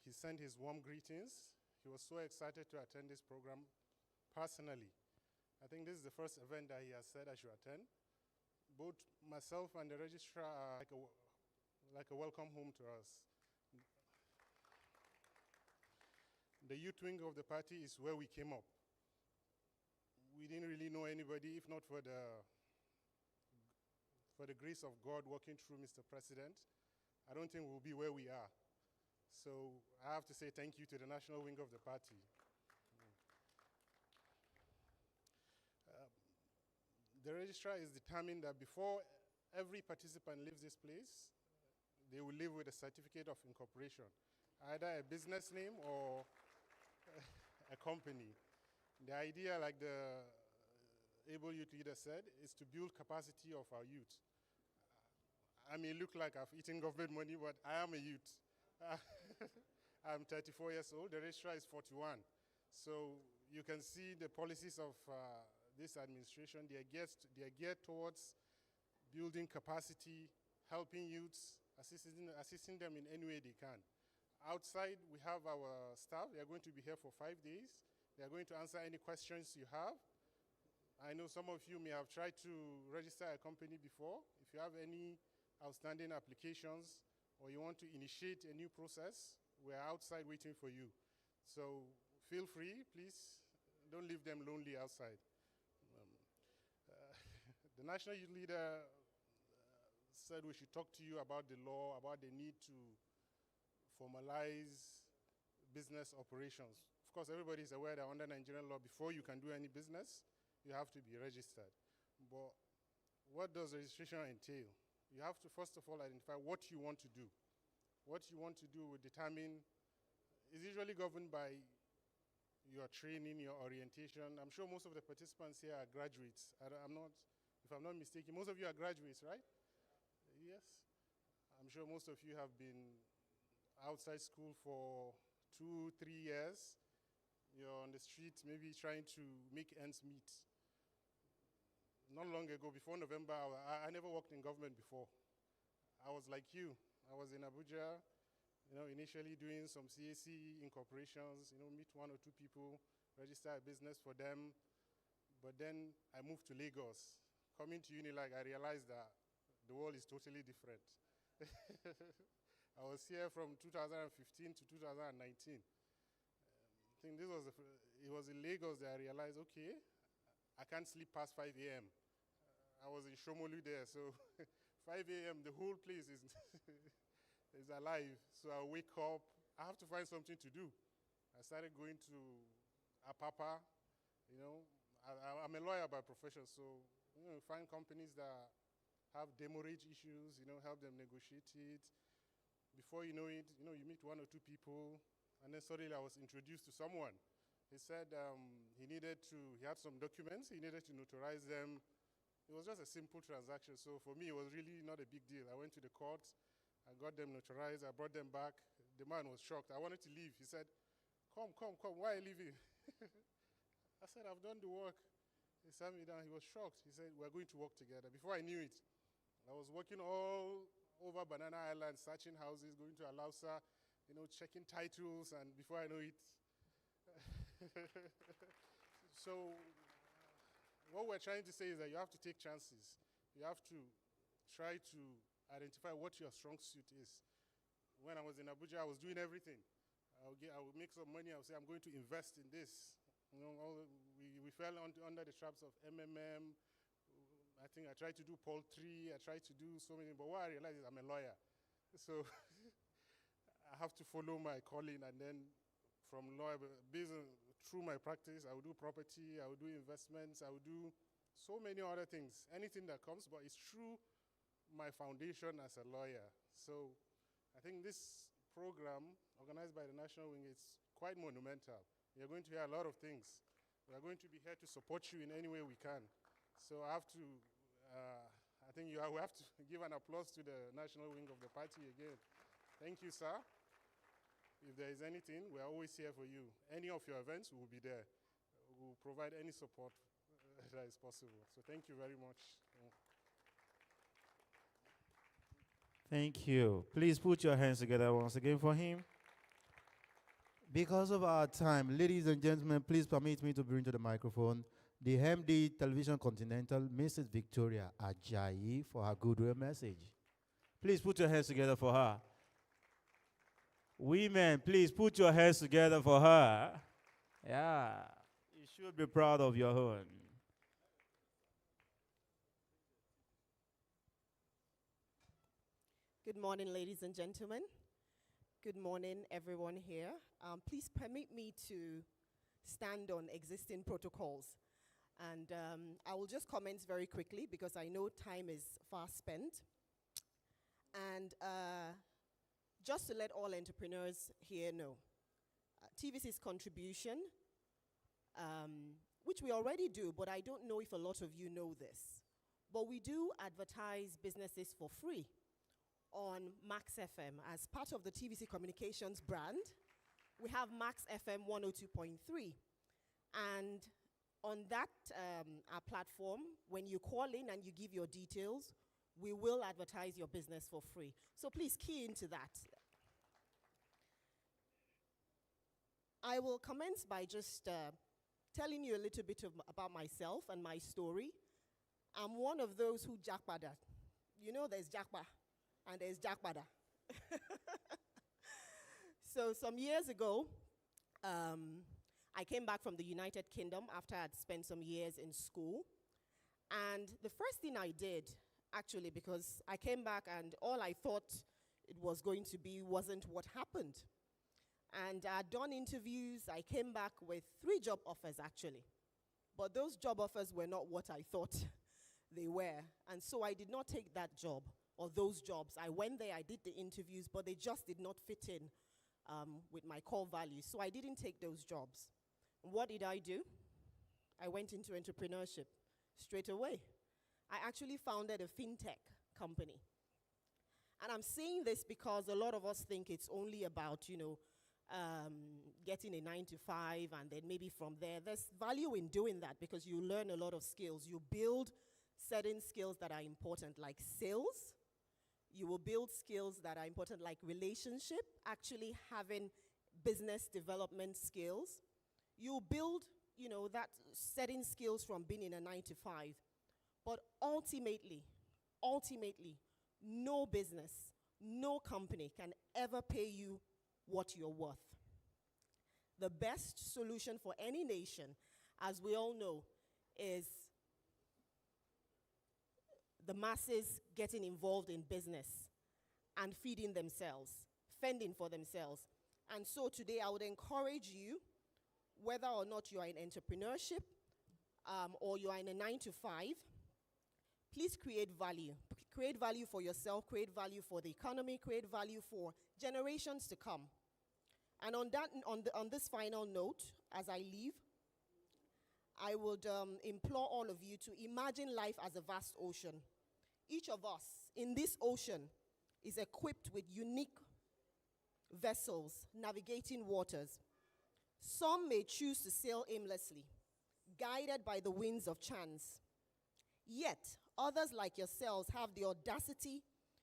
He sent his warm greetings. He was so excited to attend this program personally. I think this is the first event that he has said I should attend. Both myself and the Registrar are like a welcome home to us. The youth wing of the party is where we came up. We didn't really know anybody, if not for the grace of God working through Mr. President. I don't think we'll be where we are. So I have to say thank you to the national wing of the party. The registrar is determined that before every participant leaves this place, they will leave with a certificate of incorporation, either a business name or a company. The idea, like the able youth leader said, is to build capacity of our youth. I may look like I've eaten government money, but I am a youth. I'm 34 years old. The registrar is 41. So you can see the policies of this administration. They are geared towards building capacity, helping youths, assisting them in any way they can. Outside, we have our staff. They are going to be here for 5 days. They are going to answer any questions you have. I know some of you may have tried to register a company before. If you have any outstanding applications or you want to initiate a new process, we're outside waiting for you. So feel free, please. Don't leave them lonely outside. The national youth leader said we should talk to you about the law, about the need to formalize business operations. Of course, everybody is aware that under Nigerian law, before you can do any business, you have to be registered. But what does registration entail? You have to, first of all, identify what you want to do. What you want to do will determine, is usually governed by your training, your orientation. I'm sure most of the participants here are graduates. If I'm not mistaken, most of you are graduates, right? Yes. I'm sure most of you have been outside school for 2-3 years. You're on the street maybe trying to make ends meet. Not long ago, before November, I never worked in government before. I was like you. I was in Abuja, initially doing some CAC incorporations, meet 1 or 2 people, register a business for them. But then I moved to Lagos. Coming to Unilag, I realized that the world is totally different. I was here from 2015 to 2019. I think it was in Lagos that I realized, okay, I can't sleep past 5 a.m. I was in Shomolu there, so 5 a.m., the whole place is, is alive. So I wake up, I have to find something to do. I started going to Apapa, you know. I'm a lawyer by profession, so find companies that have demurrage issues, help them negotiate it. Before you know it, you meet one or two people, and then suddenly I was introduced to someone. He said he had some documents, he needed to notarize them. It was just a simple transaction, so for me, it was really not a big deal. I went to the court, I got them notarized, I brought them back. The man was shocked. I wanted to leave. He said, come, why are you leaving? I said, I've done the work. He sat me down, he was shocked. He said, we're going to work together. Before I knew it, I was working all over Banana Island, searching houses, going to Alausa, checking titles, and before I know it. So what we're trying to say is that you have to take chances. You have to try to identify what your strong suit is. When I was in Abuja, I was doing everything. I would make some money. I would say, I'm going to invest in this. We fell under the traps of MMM. I think I tried to do poultry. I tried to do so many, but what I realized is I'm a lawyer. So I have to follow my calling, and then from lawyer, through my practice, I will do property, I will do investments, I will do so many other things, anything that comes, but it's through my foundation as a lawyer. So I think this program, organized by the National Wing, is quite monumental. You're going to hear a lot of things. We are going to be here to support you in any way we can. So I have to, I think we have to give an applause to the National Wing of the party again. Thank you, sir. If there is anything, we're always here for you. Any of your events, we will be there. We will provide any support that is possible. So thank you very much. Thank you. Please put your hands together once again for him. Because of our time, ladies and gentlemen, please permit me to bring to the microphone the MD Television Continental, Mrs. Victoria Ajayi, for her goodwill message. Please put your hands together for her. Women, please put your hands together for her. Yeah, you should be proud of your own. Good morning, ladies and gentlemen. Good morning, everyone here. Please permit me to stand on existing protocols. And I will just comment very quickly because I know time is fast spent. And just to let all entrepreneurs here know, TVC's contribution, which we already do, but I don't know if a lot of you know this, but we do advertise businesses for free on Max FM. As part of the TVC Communications brand, we have Max FM 102.3. And on that our platform, when you call in and you give your details, we will advertise your business for free. So please key into that. I will commence by just telling you a little bit about myself and my story. I'm one of those who jackpada. You know there's jackpa and there's jackpada. So some years ago, I came back from the United Kingdom after I'd spent some years in school. And the first thing I did, actually, because I came back and all I thought it was going to be wasn't what happened. And I'd done interviews. I came back with 3 job offers, actually. But those job offers were not what I thought they were. And so I did not take that job or those jobs. I went there, I did the interviews, but they just did not fit in with my core values. So I didn't take those jobs. What did I do? I went into entrepreneurship straight away. I actually founded a fintech company. And I'm saying this because a lot of us think it's only about, getting a 9-to-5 and then maybe from there. There's value in doing that because you learn a lot of skills. You build certain skills that are important, like sales. You will build skills that are important, like relationship, actually having business development skills. You build, that setting skills from being in a 9-to-5. But ultimately, no business, no company can ever pay you what you're worth. The best solution for any nation, as we all know, is the masses getting involved in business and feeding themselves, fending for themselves. And so today I would encourage you, whether or not you are in entrepreneurship or you are in a 9-to-5, please create value. Create value for yourself, create value for the economy, create value for generations to come. And on this final note, as I leave, I would implore all of you to imagine life as a vast ocean. Each of us in this ocean is equipped with unique vessels navigating waters. Some may choose to sail aimlessly, guided by the winds of chance. Yet, others like yourselves have the audacity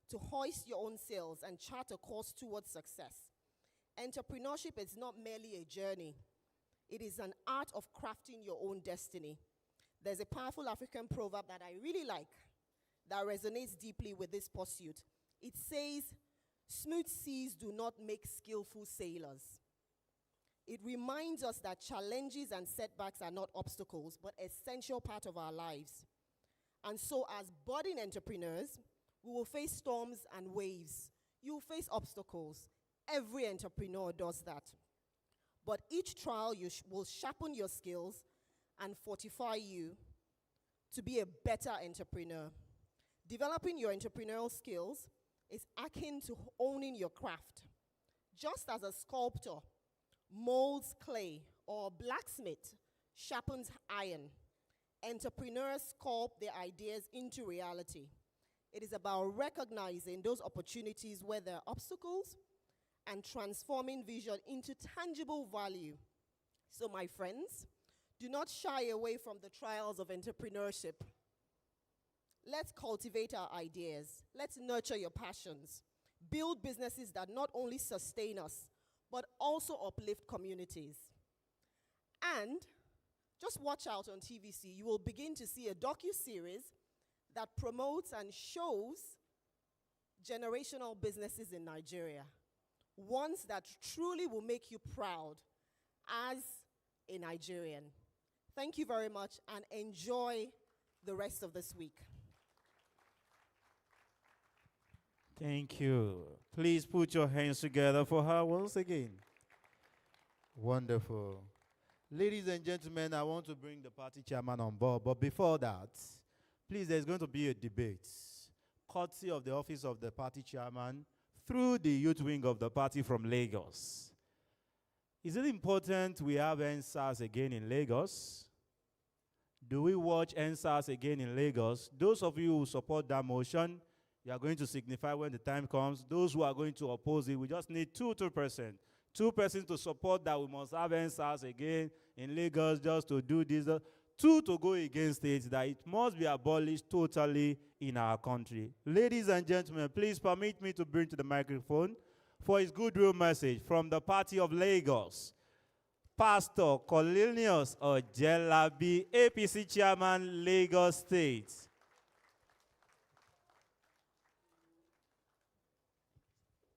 to hoist your own sails and chart a course towards success. Entrepreneurship is not merely a journey. It is an art of crafting your own destiny. There's a powerful African proverb that I really like that resonates deeply with this pursuit. It says, "Smooth seas do not make skillful sailors." It reminds us that challenges and setbacks are not obstacles, but an essential part of our lives. And so as budding entrepreneurs, we will face storms and waves. You will face obstacles. Every entrepreneur does that. But each trial will sharpen your skills and fortify you to be a better entrepreneur. Developing your entrepreneurial skills is akin to owning your craft. Just as a sculptor molds clay or a blacksmith sharpens iron, entrepreneurs sculpt their ideas into reality. It is about recognizing those opportunities where there are obstacles and transforming vision into tangible value. So, my friends, do not shy away from the trials of entrepreneurship. Let's cultivate our ideas. Let's nurture your passions. Build businesses that not only sustain us, but also uplift communities. And just watch out on TVC. You will begin to see a docu-series that promotes and shows generational businesses in Nigeria. Ones that truly will make you proud as a Nigerian. Thank you very much and enjoy the rest of this week. Thank you. Please put your hands together for her once again. Wonderful. Ladies and gentlemen, I want to bring the party chairman on board, but before that, please, there's going to be a debate, courtesy of the office of the party chairman, through the youth wing of the party from Lagos. Is it important we have NSAS again in Lagos? Do we watch NSAS again in Lagos? Those of you who support that motion, you are going to signify when the time comes. Those who are going to oppose it, we just need 2%. 2% to support that we must have NSAS again in Lagos just to do this. 2 to go against it, that it must be abolished totally in our country. Ladies and gentlemen, please permit me to bring to the microphone for his goodwill message from the Party of Lagos, Pastor Cornelius Ojelabi, APC Chairman, Lagos State.